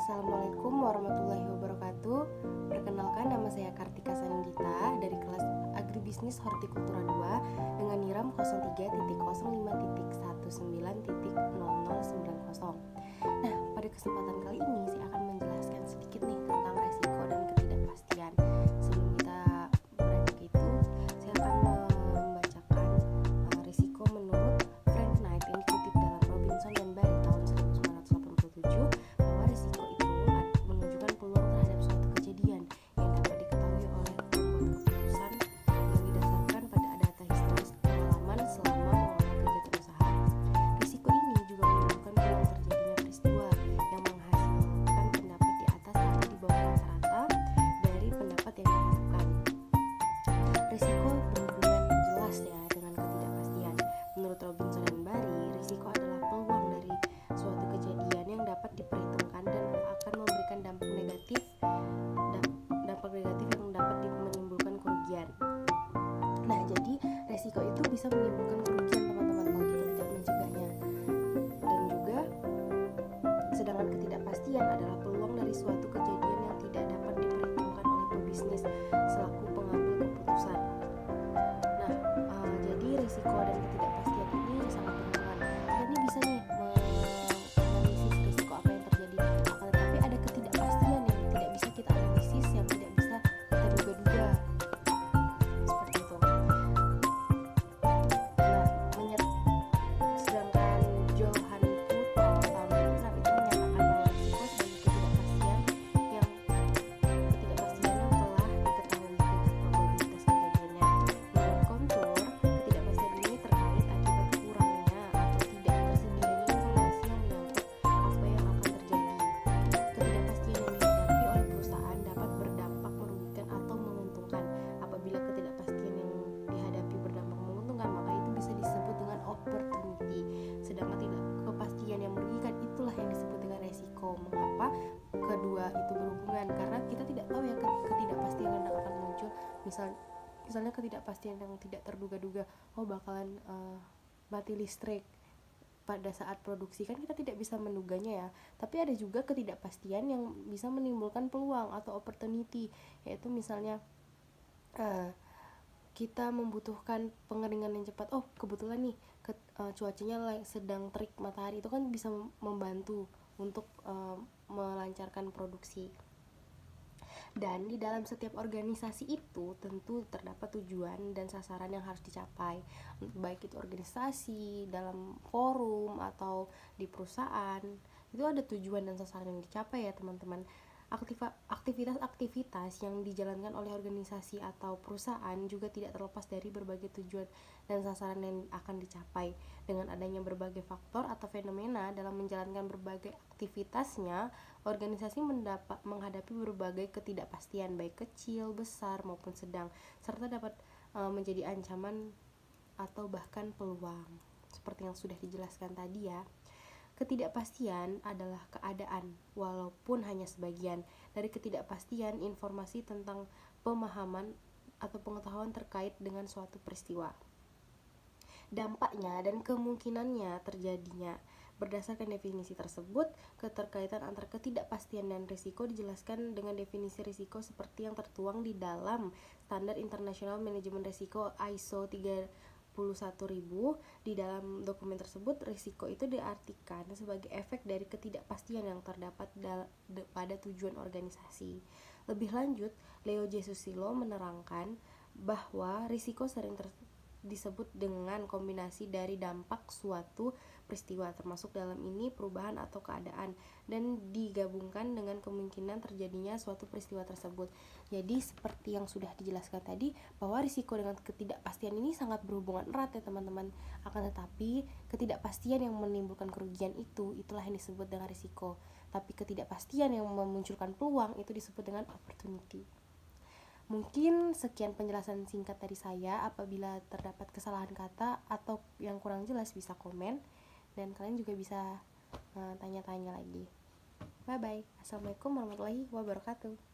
Assalamualaikum warahmatullahi wabarakatuh. Perkenalkan, nama saya Kartika Sanggita dari kelas Agribisnis Hortikultura 2 dengan NIRAM 03.05.19.0090. Nah, pada kesempatan kali ini saya akan menjelaskan sedikit nih tentang resiko dan ketidakpastian. Sebelum kita beranjak itu, saya akan membacakan risiko menurut Frank Knight yang dikutip dalam Robinson dan Barry tahun 1987, bahwa risiko itu menunjukkan peluang terhadap suatu kejadian yang dapat diketahui oleh pembuat keputusan yang didasarkan pada data historis pengalaman selama mengelola kegiatan usaha. Risiko ini juga menunjukkan peluang terjadinya peristiwa yang menghasilkan pendapat di atas atau di bawah rata-rata dari pendapat yang diharapkan. Risiko berhubungan jelas ya dengan ketidakpastian. Menurut Robinson dan Barry, risiko adalah peluang dari suatu kejadian yang dapat diperhitungkan dan akan memberikan dampak negatif yang dapat menimbulkan kerugian. Nah, jadi risiko itu bisa menimbulkan kerugian teman-teman kalau kita tidak mencegahnya. Dan juga sedangkan ketidakpastian adalah peluang dari suatu kejadian yang tidak dapat diperhitungkan oleh pebisnis selaku pengambil keputusan. Nah, jadi risiko dan ketidakpastian ini sangat berhubungan. Kita ini bisa nih menganalisis risiko apa yang terjadi, akan tetapi ada ketidakpastian yang tidak bisa kita analisis, yang tidak bisa kita duga-duga, seperti itu. Sedangkan Johan Put tahun 2006 itu menyatakan bahwa risiko sebagai ketidakpastian yang telah diketahui probabilitas kejadiannya. Menurut Kontur, ketidakpastian ini terkait akibat kurangnya atau tidak tersedianya informasi yang menyangkut apa yang akan terjadi. Ketidakpastian yang dihadapi oleh perusahaan dapat berdampak merugikan atau menguntungkan. Apabila ketidakpastian yang dihadapi berdampak menguntungkan, maka itu bisa disebut dengan opportunity. Sedangkan kepastian yang merugikan itulah yang disebut dengan resiko. Mengapa kedua itu berhubungan? Karena kita tidak tahu ya ketidakpastian yang akan muncul. Misalnya ketidakpastian yang tidak terduga-duga, bakalan mati listrik pada saat produksi, kan kita tidak bisa menduganya ya. Tapi ada juga ketidakpastian yang bisa menimbulkan peluang atau opportunity, yaitu misalnya kita membutuhkan pengeringan yang cepat. Kebetulan nih cuacanya sedang terik matahari, itu kan bisa membantu untuk melancarkan produksi. Dan di dalam setiap organisasi itu tentu terdapat tujuan dan sasaran yang harus dicapai, baik itu organisasi, dalam forum, atau di perusahaan. Itu ada tujuan dan sasaran yang dicapai ya teman-teman. Aktivitas-aktivitas yang dijalankan oleh organisasi atau perusahaan juga tidak terlepas dari berbagai tujuan dan sasaran yang akan dicapai. Dengan adanya berbagai faktor atau fenomena dalam menjalankan berbagai aktivitasnya, organisasi menghadapi berbagai ketidakpastian, baik kecil, besar, maupun sedang, serta dapat menjadi ancaman atau bahkan peluang. Seperti yang sudah dijelaskan tadi ya. Ketidakpastian adalah keadaan, walaupun hanya sebagian. Dari ketidakpastian, informasi tentang pemahaman atau pengetahuan terkait dengan suatu peristiwa, dampaknya dan kemungkinannya terjadinya. Berdasarkan definisi tersebut, keterkaitan antara ketidakpastian dan risiko dijelaskan dengan definisi risiko seperti yang tertuang di dalam Standar Internasional Manajemen Risiko ISO 31000. Di dalam dokumen tersebut, risiko itu diartikan sebagai efek dari ketidakpastian yang terdapat pada tujuan organisasi. Lebih lanjut, Leo J. Susilo menerangkan bahwa risiko sering disebut dengan kombinasi dari dampak suatu peristiwa, termasuk dalam ini perubahan atau keadaan, dan digabungkan dengan kemungkinan terjadinya suatu peristiwa tersebut. Jadi seperti yang sudah dijelaskan tadi, bahwa risiko dengan ketidakpastian ini sangat berhubungan erat ya teman-teman. Akan tetapi ketidakpastian yang menimbulkan kerugian itulah yang disebut dengan risiko. Tapi ketidakpastian yang memunculkan peluang itu disebut dengan opportunity. Mungkin sekian penjelasan singkat dari saya. Apabila terdapat kesalahan kata atau yang kurang jelas bisa komen, dan kalian juga bisa tanya-tanya lagi. Bye bye. Assalamualaikum warahmatullahi wabarakatuh.